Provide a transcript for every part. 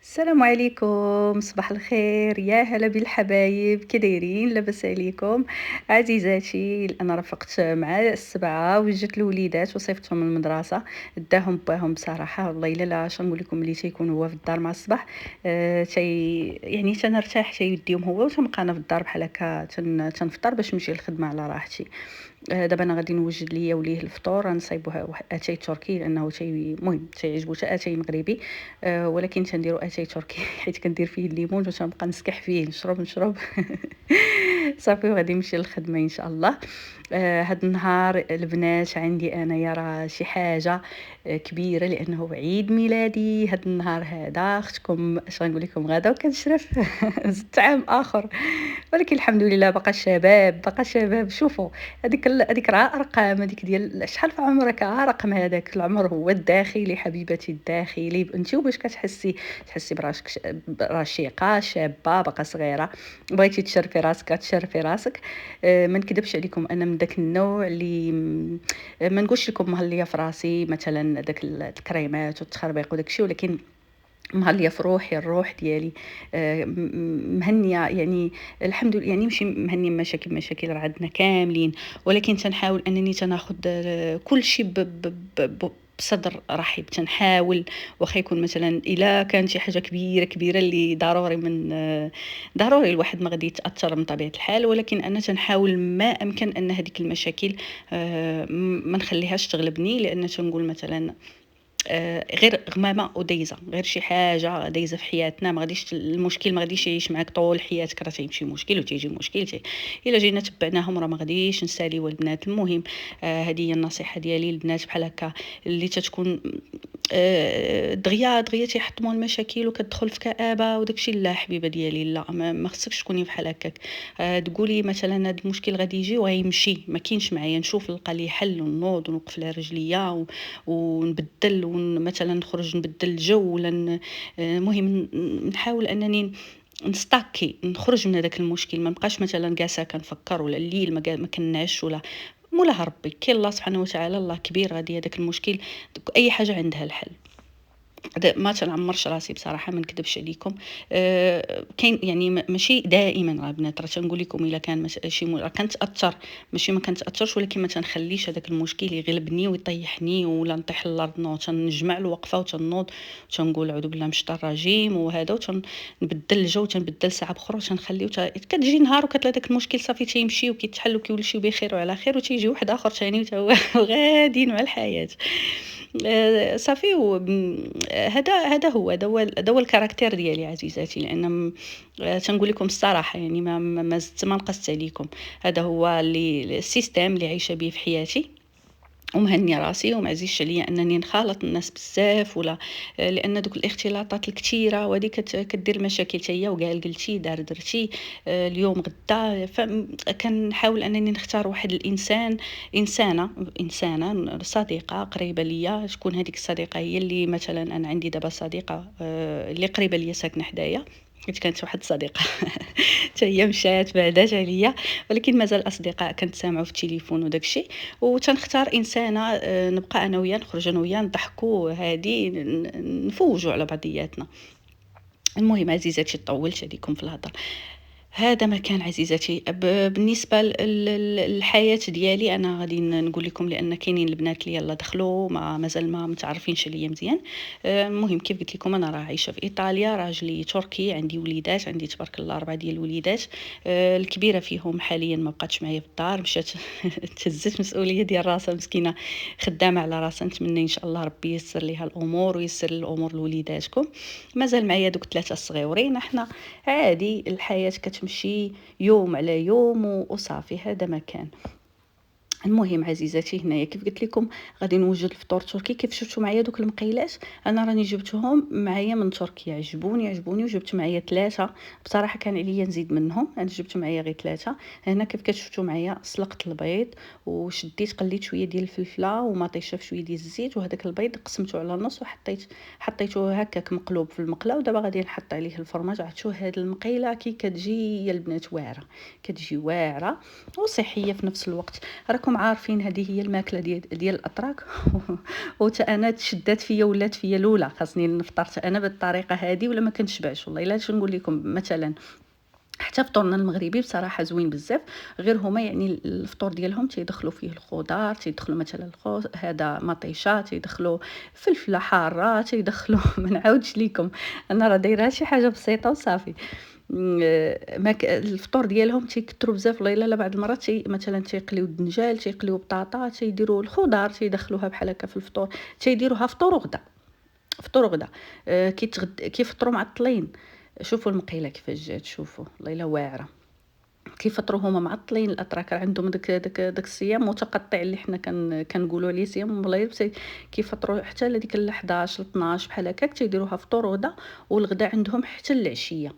السلام عليكم، صباح الخير، يا هلا بالحبايب، كي دايرين؟ لاباس عليكم؟ عزيزاتي، أنا رافقت مع السبعة وجات الوليدات وصيفتهم من المدرسة، داهم باهم بصراحة، والله إلا لا شنقول لكم ملي تيكون هو في الدار مع الصباح. يعني تنرتاح تيديهم هو وتنبقى أنا في الدار بحال هكا تنفطر باش نمشي للخدمة على راحتي. دابا أنا غادي نوجد ليا وليه الفطور، غنصايبوه اتاي تركي لأنه المهم تيعجبو حتى اتاي مغربي. ولكن تنديرو اتاي تركي حيت كندير فيه الليمون وتنبقى نسكح فيه نشرب. صافي وغادي نمشي للخدمة إن شاء الله. هاد النهار البنات عندي أنايا راه شي حاجة كبيرة لأنه عيد ميلادي هاد النهار هذا. أختكم اش غنقول لكم غدا وكنشرف زدت عام آخر، ولكن الحمد لله باقا شباب، باقا شباب. شوفوا هذيك راه أرقام، هذيك ديال شحال في عمرك، رقم هذاك العمر هو الداخلي حبيبتي الداخلي. أنتِ باش تحسي براسك رشيقة، شابة، باقا صغيرة، بغيتي تشرفي راسك تشرفي راسك. ما نكذبش عليكم أنا من داك النوع اللي ما نقولش لكم مهلية في راسي مثلًا داك الكريمات والتخربيق وداك الشي، ولكن مهلية في روحي، الروح ديالي مهنية يعني. الحمد لله يعني ماشي مهنية مشاكل راه عندنا كاملين، ولكن تنحاول أنني تناخد كل شيء بصدر رحب. تنحاول واخا يكون مثلا الا كانت شي حاجه كبيره اللي ضروري ضروري الواحد ما غادي يتاثر من طبيعه الحال، ولكن انا تنحاول ما امكن ان هذيك المشاكل ما نخليهاش تغلبني، لان تنقول مثلا غير غمامة ودايزة، غير شي حاجة دايزة في حياتنا، ما غاديش المشكل ما غاديش يعيش معاك طول حياتك، راه تيمشي مشكل وتيجي مشكل الا جينا تبعناهم راه ما غاديش نساليو البنات. المهم هذه هي النصيحة ديالي للبنات بحال هكا اللي تتكون دغيا تيحطموا المشاكل وكتدخل في كآبة وداكشي. لا حبيبه ديالي، لا ما خصكش تكوني بحال هكاك. تقولي مثلا هذا المشكل غادي يجي وغيمشي، ما كاينش معايا، نشوف نلقى ليه حل ونوض ونوقف على رجليا ونبدل مثلا نخرج نبدل الجو ولا المهم نحاول انني نستاكي نخرج من هذاك المشكل. ما نبقاش مثلا جالسه كنفكر ولا الليل ما كنعش ولا مولاها ربي. كاين الله سبحانه وتعالى، الله كبير، غادي هذاك المشكل اي حاجه عندها الحل. ما تنعمرش راسي بصراحه، ما نكذبش عليكم. كاين يعني ماشي دائما راه البنات، راه تنقول لكم الا كان شي راه كنتاثر، ماشي ما كنتاثرش، ولكن ما تنخليش هذاك المشكل يغلبني ويطيحني ولا نطيح للارض. نو تنجمع الوقفه وتنوض وتنقول اعوذ بالله من الشيطان الرجيم وهذا، وتنبدل الجو، تنبدل ساعه بخرى وتنخليو كتجي نهار وكتلا داك المشكل صافي تيمشي وكيتحل وكيولي شي بخير وعلى خير، وتيجي واحد اخر ثاني وتا هو غاديين مع الحياه. صافي هذا هو الكاركتير ديالي عزيزاتي، لان تنقول لكم الصراحه يعني ما زدت ما نقصت عليكم. هذا هو اللي السيستم اللي عايشه به في حياتي، ومهنيه راسي ومعزيش عليا انني نخالط الناس بزاف ولا لان دوك الاختلاطات الكثيره وهذه كدير مشاكل حتى هي. وقال قلتي درتي اليوم غدا، فكنحاول انني نختار واحد الانسان، انسانه صديقه قريبه ليا. تكون هذيك الصديقه هي اللي مثلا انا عندي دابا صديقه اللي قريبه ليا ساكنه حدايا، حيت كانت واحد الصديقه حتى هي مشات بعدات عليا، ولكن مازال اصدقاء كنتسامعوا في التليفون وداك الشيء. وتنختار انسانه نبقى انا وياه نخرج انا وياه نضحكوا هادي نفوجوا على بعضياتنا. المهم عزيزاتي طولت عليكم في الهضره. هذا ما كان عزيزتي. بالنسبه للحياه ديالي انا غادي نقول لكم، لان كاينين البنات اللي يلا دخلوا مازال ما متعرفينش عليا مزيان. المهم كيف قلت لكم انا راه عايشه في ايطاليا، راجلي تركي، عندي وليدات، عندي تبارك الله 4 ديال الوليدات. الكبيره فيهم حاليا ما بقاتش معايا في الدار، مشات تهزت مسؤوليه ديال راسها مسكينه، خدامه على راسها. نتمنى ان شاء الله ربي ييسر ليها الامور وييسر الامور لوليداتكم. مازال معايا دوك 3 الصغيورين. احنا عادي الحياة كتمشي يوم على يوم وصافي، هذا ما كان. المهم عزيزاتي هنايا كيف قلت لكم غادي نوجد الفطور التركي. كيف شفتوا معايا دوك المقيلات، انا راني جبتهم معايا من تركيا، عجبوني وجبت معايا 3. بصراحه كان عليا نزيد منهم، انا جبت معايا غير 3. هنا كيف كتشفتوا معايا سلقت البيض وشديت قليت شويه ديال الفلفله ومطيشه في شويه ديال الزيت، وهذاك البيض قسمته على النص حطيته هكاك مقلوب في المقله. ودابا غادي نحط عليه الفرماج. عرفتوا هاد المقيله كي كتجي يا البنات واعره، كتجي واعره وصحيه في نفس الوقت. راكم راكم عارفين هذه هي الماكله ديال الاتراك. وتا انا تشدات فيا ولات فيا الاولى خاصني نفطر انا بالطريقه هذه ولا ما كنشبعش والله الا نقول لكم مثلا. حتى فطورنا المغربي بصراحه زوين بزاف، غير هما يعني الفطور ديالهم تيدخلوا فيه الخضار، تيدخلوا مثلا هذا مطيشه، تيدخلوا فلفله حاره، تيدخلوا ما نعاودش لكم، انا راه دايره شي حاجه بسيطه وصافي. الفطور ديالهم تيكثروا بزاف والله الا بعض المرات مثلا تيقليو الدنجال، تيقليو بطاطا، تيديروا الخضار تيدخلوها بحال هكا في الفطور، تيديروها فطور وغدا. فطور وغدا كيفطروا معطلين. شوفوا المقيله كيفاش جات، شوفوا والله الا واعره. كيفطروا هما معطلين الاتراك، عندهم داك الصيام متقطع اللي حنا كنقولوا عليه صيام والله كيفطروا حتى لديك 11 12 بحال هكاك، تيديروها فطور وغدا. والغدا عندهم حتى العشيه،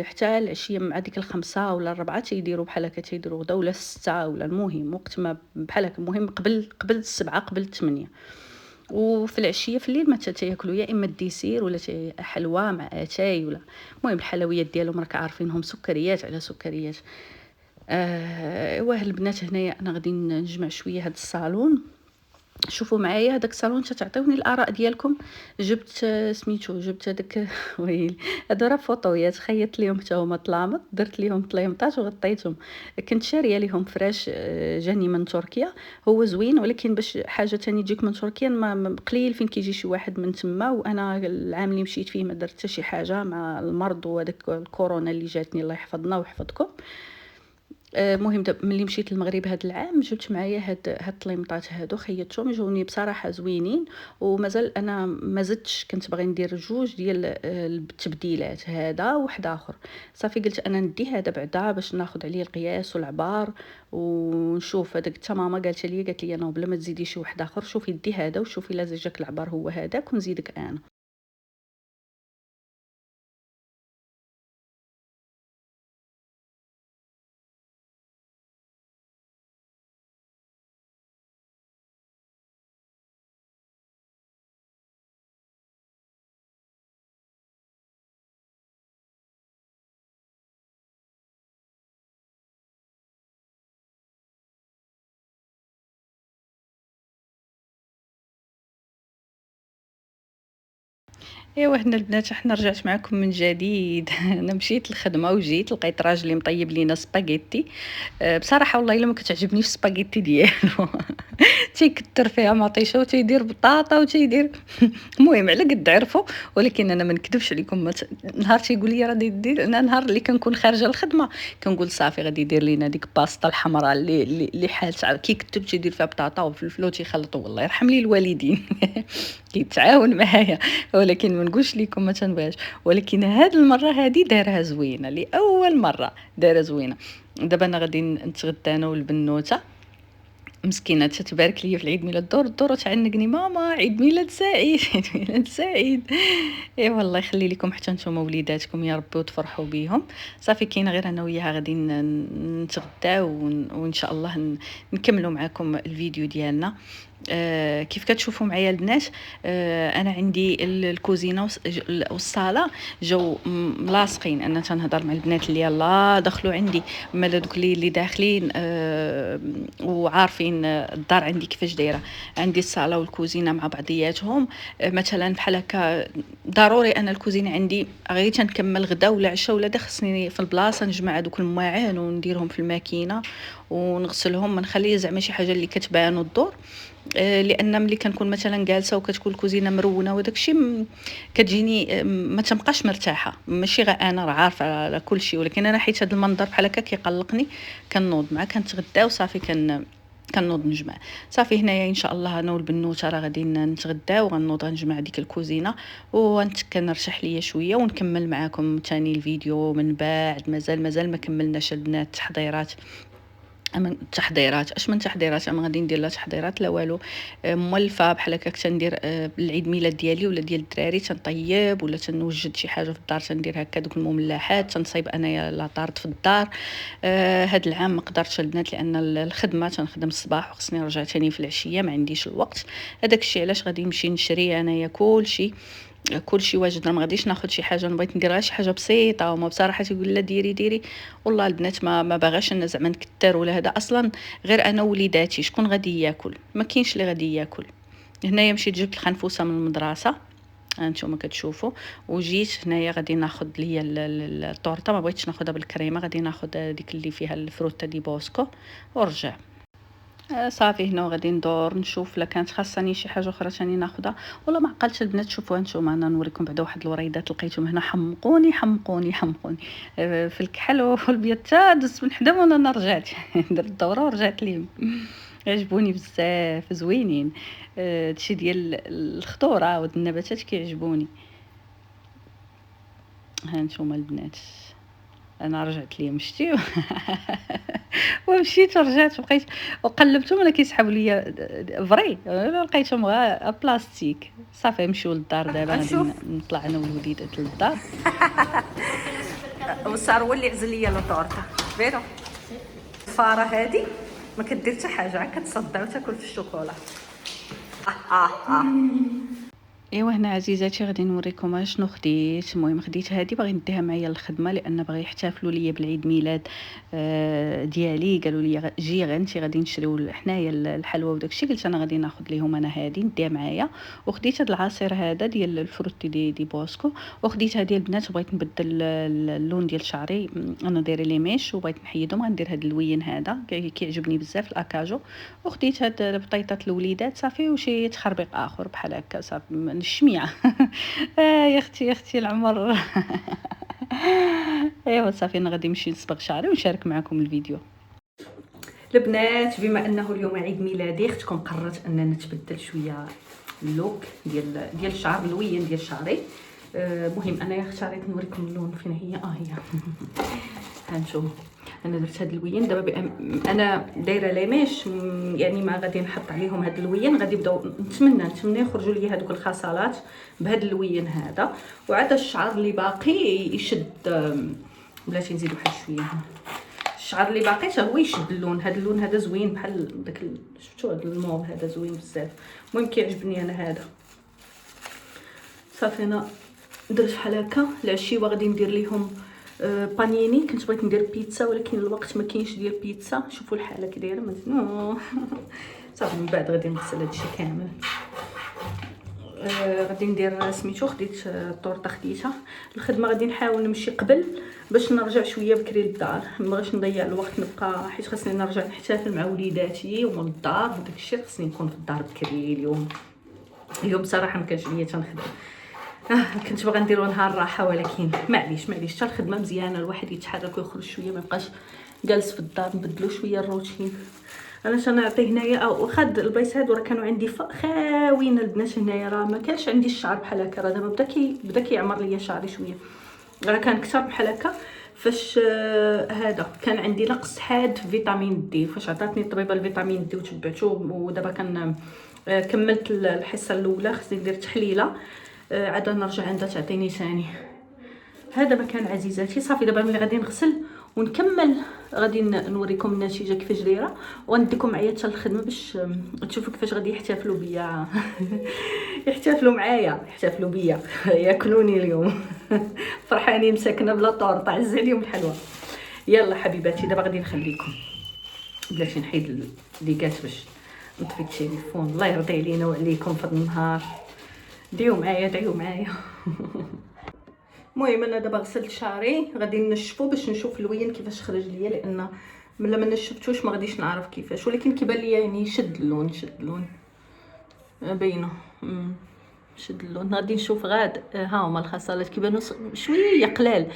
حتى العشيه مع ديك الخمسة ولا الربعة تيديروا بحال هكا، تيديروا غدا ولا 6 ولا المهم وقت ما بحال هكا، المهم قبل 7 قبل 8. وفي العشيه في الليل ما تاكلوا يا اما الديسير ولا حلوى مع اتاي ولا المهم الحلويات ديالهم راك عارفينهم سكريات على سكريات. ايوا البنات هنايا انا غادي نجمع شويه هذا الصالون. شوفوا معايا هذاك الصالون تعطيوني الاراء ديالكم. جبت سميتو، جبت هذاك ويلي هادو راه فوطويات، خيطت ليهم حتى هما طلامط، درت ليهم طليمطات وغطيتهم. كنت شاريه ليهم فراش جاني من تركيا، هو زوين ولكن باش حاجه تاني تجيك من تركيا ما قليل فين كيجي شي واحد من تما. وانا العام اللي مشيت فيه ما درت حتى شي حاجه مع المرض وهذاك الكورونا اللي جاتني الله يحفظنا ويحفظكم. المهم ملي مشيت للمغرب هذا العام جبت معايا هاد الطليمطات هادو، خيطتهم جاوني بصراحه زوينين. ومازال انا ما زدتش، كنت باغي ندير جوج ديال التبديلات، هذا وواحد اخر. صافي قلت انا ندي هذا بعدا باش ناخذ عليه القياس والعبار ونشوف. هذاك حتى ماما قالت لي انا بلا ما تزيدي شي واحد اخر، شوفي دي هذا وشوفي لا جاك العبار هو هذاك ونزيدك انا. ايوا هنا البنات حنا رجعت معكم من جديد. انا مشيت للخدمه وجيت لقيت راجلي مطيب لينا سباغيتي. بصراحه والله الا ما كتعجبنيش السباغيتي ديالو. تيكتر فيها مطيشه وتيدير بطاطا وتيدير. المهم على قد عرفوا. ولكن انا ما نكذبش عليكم، نهار تيقول لي راه دير، انا نهار اللي كنكون خارجه الخدمه كنقول صافي غادي يدير لينا ديك باستا الحمراء اللي حالت كيكتب تيدير فيها بطاطا وفلفل وتيخلطوا، والله يرحم لي الوالدين. كيتعاون معايا. ولكن ما نقولش لكم ما تنبغيش، ولكن هاد المره هادي دارها زوينه لاول مره، دارها زوينه. دابا انا غادي نتغدى انا والبنوته مسكينه تتبارك لي في العيد ميلاد الدور وتعنقني ماما عيد ميلاد سعيد. عيد ميلاد سعيد. اي والله يخلي لكم حتى نتوما وليداتكم يا ربي وتفرحوا بيهم. صافي كاينه غير انا وياها غادي نتغداو وان شاء الله نكملوا معكم الفيديو ديالنا. كيف كتشوفوا معايا البنات، انا عندي الكوزينه والصاله جاو ملاصقين. انا تنهضر مع البنات اللي يلا دخلوا عندي، مالا دوك اللي داخلين وعارفين الدار عندي كيفاش دايره. عندي الصاله والكوزينه مع بعضياتهم. مثلا بحال هكا ضروري انا الكوزينه عندي غير تنكمل غدا ولا عشاء ولا خصني في البلاصه نجمع دوك المواعين ونديرهم في الماكينه ونغسلهم، ما نخلي زعما شي حاجه اللي كتبان الدور. لان ملي كنكون مثلا جالسه وكتكون الكوزينه مرونه وداك الشيء كتجيني ما تبقاش مرتاحه. ماشي غير انا راه عارفه على كل شيء، ولكن انا حيت هذا المنظر بحال هكا كيقلقني. كنوض مع كنتغداو صافي كنوض نجمع. صافي هنايا ان شاء الله انا والبنوته راه غادي نتغداو وغنوض نجمع ديك الكوزينه كنرشح ليا شويه ونكمل معكم ثاني الفيديو من بعد. مازال ما كملناش البنات التحضيرات. من تحضيرات اش من تحضيرات ما غادي ندير لا تحضيرات لا والو. مولفه بحال هكا تندير العيد ميلاد ديالي ولا ديال الدراري تنطيب ولا تنوجد شي حاجه في الدار، تندير هكا دوك المملحات، تنصايب انايا لاطارد في الدار. هاد العام ما قدرتش البنات لان الخدمه تنخدم الصباح وخصني نرجع ثاني في العشيه، ما عنديش الوقت. هذاك الشيء علاش غادي نمشي نشري انايا كلشي كلشي واجد، راه ما غاديش ناخذ شي حاجه، بغيت ندير غير شي حاجه بسيطه. وما بصراحه تيقول لا ديري ديري، والله البنات ما باغاش انا زعما نكثر ولا هذا. اصلا غير انا وليداتي شكون غادي ياكل؟ ما كاينش اللي غادي ياكل. هنايا مشيت جبت الخنفوسه من المدرسه، هانتوما كتشوفوا، وجيت هنايا غادي ناخذ ليا الطورطه. ما بغيتش ناخذها بالكريمه، غادي ناخذ ديك اللي فيها الفروته دي بوسكو ورجع. صافي هنا غادي ندور نشوف لا كانت خاصني شي حاجه اخرى ثاني ناخذها. والله ما عقلتش البنات. شوفوا هانتوما انا نوريكم بعدا واحد الوريدات لقيتهم هنا، حمقوني حمقوني حمقوني في الكحل والبيض. تا دزت من حدا وانا رجعت درت الدوره ورجعت ليهم. عجبوني بزاف، زوينين. هادشي ديال الخضوره والنباتات كيعجبوني. هانتوما البنات انا رجعت ليهم شتي ومشيت ورجعت وبقيت وقلبتهم انا كيسحبوا ليا فري، لقيتهم غير بلاستيك. صافي نمشيو للدار دابا، غادي نطلع انا والوليدات للدار. وصار هو اللي عزل ليا لوطورطه فيرو. الفاره هادي ما كدير حتى حاجه، عا كتصدع وتاكل في الشوكولا. ايوا هنا عزيزاتي غادي نوريكم شنو خديت. المهم خديت هذه باغي نديها معايا للخدمه، لان باغي يحتفلوا ليا بالعيد ميلاد ديالي. قالوا لي جي غنتي غادي نشريو حنايا الحلوى وداكشي. قلت انا غادي ناخذ ليهم انا هذه نديها معايا. وخديت هذا العصير هذا ديال الفروتي دي بوسكو. وخديت هذه البنات بغيت نبدل اللون ديال شعري، انا دايره لي ميش وبغيت نحيدهم. غندير هذا اللوين هذا كيعجبني بزاف الاكاجو. وخديت هاد البطيطات الوليدات صافي، وشي تخربيق اخر بحال هكا صافي الشميعه. يا اختي العمر. ايوا صافي انا غادي نمشي نصبغ شعري ونشارك معكم الفيديو. البنات بما انه اليوم عيد ميلادي، اختكم قررت اننا نتبدل شويه اللوك ديال الشعر، اللوين ديال شعري. مهم انا اختاريت نوريكم اللون فين هي. هي هانتوما انا درت هاد اللوين دابا. انا دايره ليميش، يعني ما غادي نحط عليهم هاد اللوين. غادي يبداو نتمنى يخرجوا لي هذوك الخصالات بهاد اللوين هذا. وعاد الشعر اللي باقي يشد. بلاتي نزيد واحد شويه هنا. الشعر اللي باقي حتى هو يشد اللون. هذا اللون هذا زوين بحال داك شفتوا هذا الموف هذا زوين بزاف. المهم كيعجبني انا هذا. صافي انا درت بحال هكا. العشيوه غادي ندير ليهم بانيني. كنت بغيت ندير بيتزا ولكن الوقت ما كاينش ديال بيتزا. شوفوا الحاله كي دايره صافي من بعد غادي نغسل هادشي كامل. غادي ندير سميتو. خديت الطورطه خديتها. الخدمه غادي نحاول نمشي قبل باش نرجع شويه بكري للدار. ما بغيتش نضيع الوقت نبقى، حيت خاصني نرجع نحتفل مع وليداتي ومن الدار وداكشي. خاصني نكون في الدار بكري اليوم بصراحه ما كانش ليا تنخدم. كنت باغا نديرو نهار راحه، ولكن معليش حتى الخدمه مزيانه الواحد يتحرك ويخرج شويه، ما يبقاش جالس في الدار. نبدلو شويه الروتين. انا تنعطي هنايا وخد البيس هادو راه كانوا عندي خاوين البنات. هنايا راه ما كانش عندي الشعر بحال هكا. راه دابا بدا كيعمر ليا شعري شويه. راه كان كثر بحال هكا فاش هذا كان عندي نقص حاد في فيتامين دي. فاش عطاتني الطبيبه الفيتامين دي وتبعته، ودابا كان كملت الحصه الاولى. خصني ندير تحليله عاد نرجع عندها تعطيني ثاني. هذا مكان عزيزاتي. صافي دابا ملي غادي نغسل ونكمل غادي نوريكم النتيجه كيفاش دايره، وغنديكم معايا حتى الخدمه باش تشوفوا كيفاش غادي يحتفلوا بيا. يحتفلوا معايا، يحتفلوا بيا، ياكلوني اليوم. فرحانين مساكنه بلا طورطه، عز عليهم الحلوى. يلا حبيباتي دابا غادي نخليكم. بلاتي نحيد ليكات باش نطفي التليفون. الله يرضي علينا وعليكم في هذا النهار. دعيو معايا. المهم انا دابا غسلت شعري، غادي نشفو باش نشوف اللوين كيفاش خرج ليا، لان ملي ما نشفتوش ما غاديش نعرف كيفاش. ولكن كيبان ليا يعني شد اللون باينه. شد اللون. غادي نشوف غاد. ها هما الخصالات كيبانوا شويه قلال،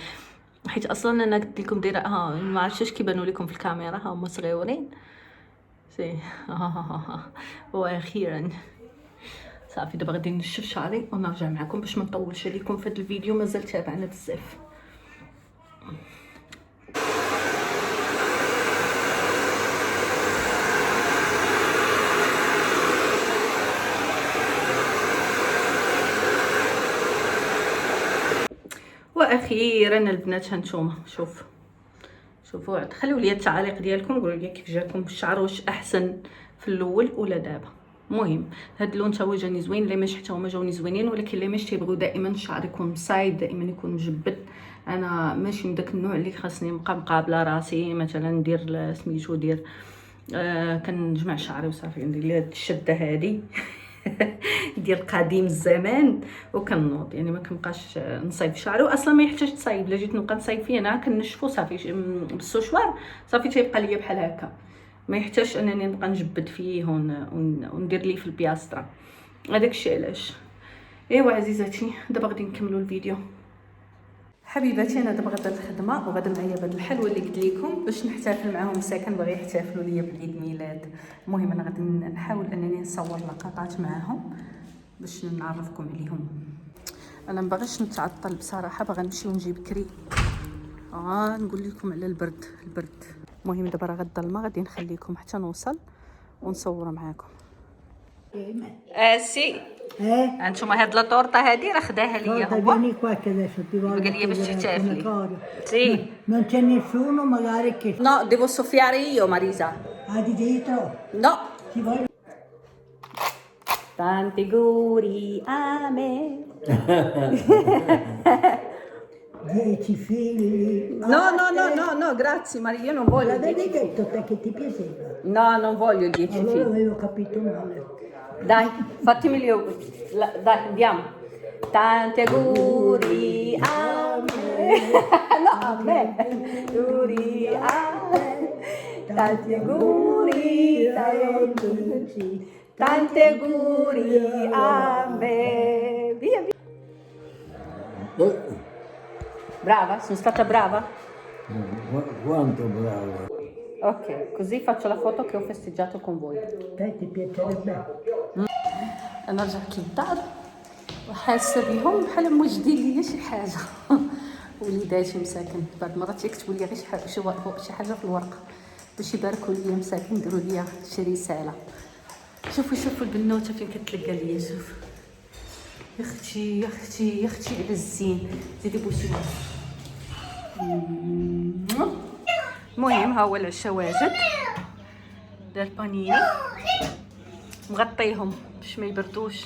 حيت اصلا انا قلت لكم دايره ما عرفتش كيبانوا لكم في الكاميرا. ها هما صغيورين سي. واخيرا صافي دابا غادي نشف شعري ونرجع معكم باش ما نطولش عليكم في هذا الفيديو. مازال تابعنا بزاف. واخيرا البنات هانتوما شوفوا خليو لي التعاليق ديالكم، قولوا لي كيف جاكم الشعر، واش احسن في الاول ولا دابا. المهم هاد اللون تا هو جاني زوين، اللي مش حتى هما جاوني زوينين، ولكن اللي مش تيبغيو دائما الشعر يكون مصايب، دائما يكون مجبد. انا ماشي من داك النوع اللي خاصني نبقى مقابله راسي، مثلا ندير سميتو دير كنجمع شعري وصافي، ندير لي هاد الشده هادي ديال قديم الزمان وكنوض، يعني ما كنبقاش نصايب شعري، واصلا ما يحتاج تصايب. الا جيت نبقى نصايب فيه انا كنشفو صافي بالسوشوار صافي تيبقى ليا بحال هكا، ما يحتاجش انني نبقى نجبد فيه وندير ليه في البياسترا. هذاك الشيء علاش. ايوا عزيزاتي دابا غادي نكملوا الفيديو. حبيباتي انا دابا غدا الخدمه، وغدا معايا بهاد الحلوه اللي قلت لكم باش نحتفل معاهم مساكن باغي يحتفلوا ليا بالعيد ميلاد. المهم انا غادي نحاول انني نصور لقطات معاهم باش نعرفكم عليهم. انا مباغيش نتعطل بصراحه، باغا نمشي ونجي بكري. نقول لكم على البرد. المهم دابا راه غدا الظلمه، غادي نخليكم حتى نوصل ونصور معاكم. سي انتما هاد لا طورطه هادي راه خداها ليا هو. Vieni qua che adesso ti voglio Perché devi chiedere cercarli. alcune cose. Sì. Non c'è nessuno magari che... No, devo soffiare io, Marisa. di dietro? No. Ti voglio... Tanti auguri a me. 10 figli. No, grazie Maria, io non voglio. L'avevi detto te che ti piaceva? No, non voglio 10 Allora figli. avevo capito male. Dai, fatemi gli auguri. Dai, andiamo. Tanti auguri a me. No, a me. Auguri a me. Tanti auguri, tanti auguri a me. Via. Brava? Sono stata brava? Quanto brava. Ok, così faccio la foto che ho festeggiato con voi. Te ti piacerebbe? انا رجعت للدار وحاسه بهم بحال موجدين ليا شي حاجه. وليداتي مساكن بعض المرات يكتبوا لي غير شي حاجه في الورقه باش يباركوا ليا مساكن، يديروا ليا شي رساله. شوفوا البنوته فين كتلقى ليا. شوف يا اختي على الزين، زيدي بوسي. المهم ها هو العشاء واجد، دار بانيني مغطيهم باش ما يبردوش.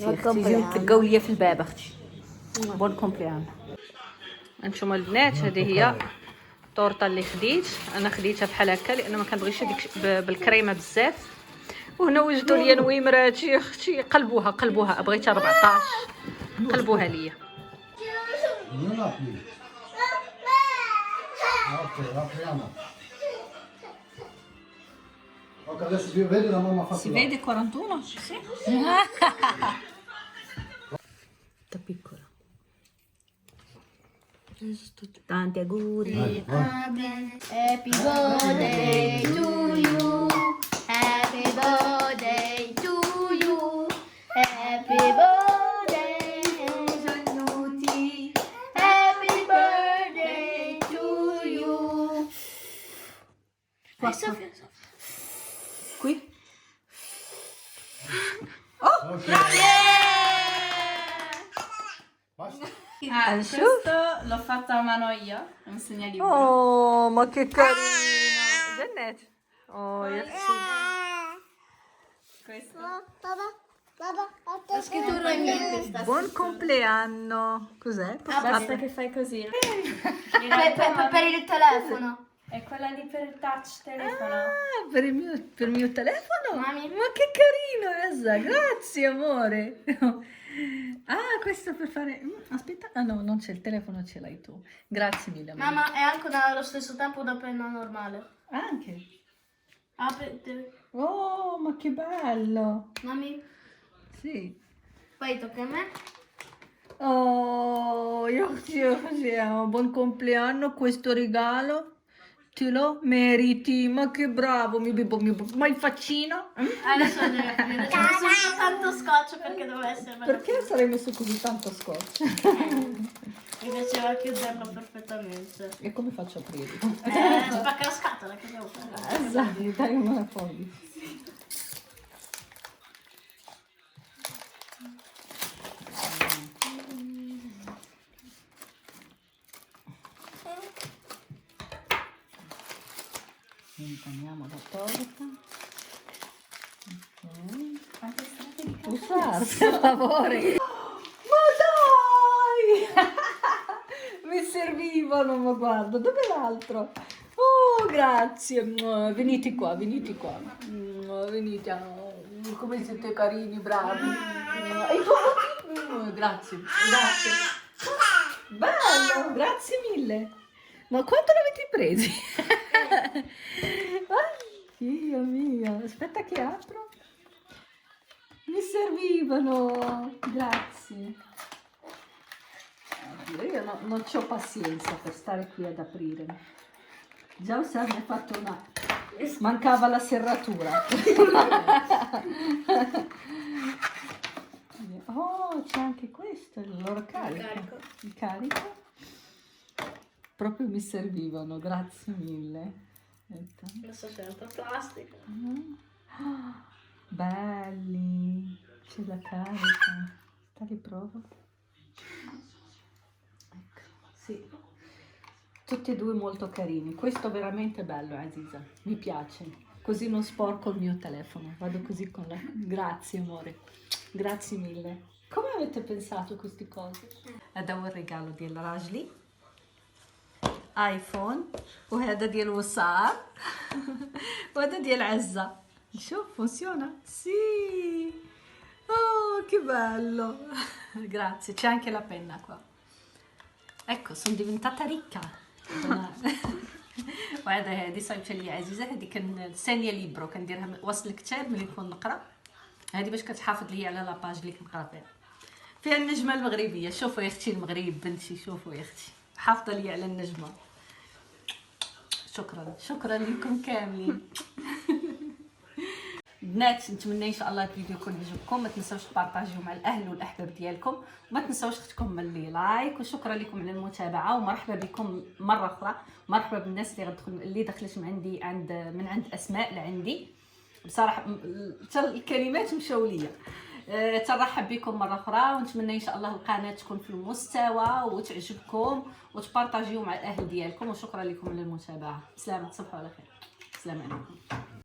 اختي تلقاو ليا في الباب. اختي بون كومبليان. انتما البنات هذه هي الطورطه اللي خديت، انا خديتها بحال هكا لان ما كنبغيش هذيك بالكريمه بزاف. وهنا وجدوا لي نويمراتي اختي، قلبوها بغيتها 14 قلبوها ليا. Ok, adesso vedi la mamma fa Si vede 41? Sì. Da piccola. Tanti auguri. Happy birthday to you. Happy birthday to you. Happy birthday Giannuti. Happy birthday to you. Sofia. Qui? Questo l'ho fatto a mano io, è un segnalibro. Oh, ma che carino! Janet. Oh, Questo. Ho scritto niente. buon compleanno. Cos'è? Basta che fai così. Per il telefono. È quella lì per il touch telefono. Per il mio telefono? Mami. Ma che carino, Elsa, grazie amore. Questo per fare... Aspetta, no, non c'è il telefono, ce l'hai tu. Grazie mille. amore. Mamma, è anche allo stesso tempo una penna normale. Anche. Oh, ma che bello. Mami, Sì. poi tocca a me. Oh, io buon compleanno, questo regalo te lo meriti, ma che bravo, ma il faccino? Adesso deve prendere tanto scotch perché doveva essere bello. Perché sarei messo così tanto scotch? Mi piaceva chiuderlo perfettamente. E come faccio a aprirlo? Spacca la scatola, che devo fare? Esatto, dai una foglia. Tagliamo la torta. Ok. Quante strate di Un cannella. per favore. Ma dai! Mi servivano, ma guarda, dov'è l'altro? Oh, grazie. Venite qua, venite qua. Venite. Come siete carini, bravi. E tu? Grazie, grazie. Bello, grazie mille. Ma quanto l'avete presi? Ai, Dio mio, aspetta che apro. Mi servivano, grazie. Io non ho pazienza per stare qui ad aprire. Già mi ha fatto una... Mancava la serratura. Oh, c'è anche questo, il loro carico. Il carico. Proprio mi servivano, grazie mille. Aspetta. Adesso c'è la plastica. Ah, belli, c'è la carica. Li provo. Ecco, sì. Tutti e due molto carini. Questo veramente bello, Aziza. Mi piace. Così non sporco il mio telefono. Vado così con la... Grazie, amore. Grazie mille. Come avete pensato a queste cose? هذا هو الرجال ديال راجلي. ايفون وهذا ديال وصال وهذا ديال عزة. شوف funziona? Sì. Oh, che bello. Grazie, c'è anche la penna qua. Ecco, sono diventata ricca. وهذا هذه صايبتها لي عزيزه، هذه كان ثانيه ليبرو كنديرها وسط الكتاب ملي نكون نقرا. هذه باش كتحافظ لي على لاباج اللي كنقرا فيها النجمه المغربيه. شوفوا يا اختي المغرب بنتي، شوفوا يا اختي حافظه لي على النجمه. شكرا لكم كاملين. بنات نتمنى ان شاء الله الفيديو يكون عجبكم. ما تنساوش تبارطاجيو مع الاهل والاحباب ديالكم، وما تنساوش اختكم من لي لايك. وشكرا لكم على المتابعه، ومرحبا بكم مره اخرى. مرحبا بالناس اللي دخلت من عند اسماء لعندي. بصراحه الكلمات مشاو ليا. ترحب بكم مره اخرى، ونتمنى ان شاء الله القناه تكون في المستوى وتعجبكم وتبارطاجيو مع الاهل ديالكم. وشكرا لكم على المتابعه. سلامة، تصبحوا على خير. السلام عليكم.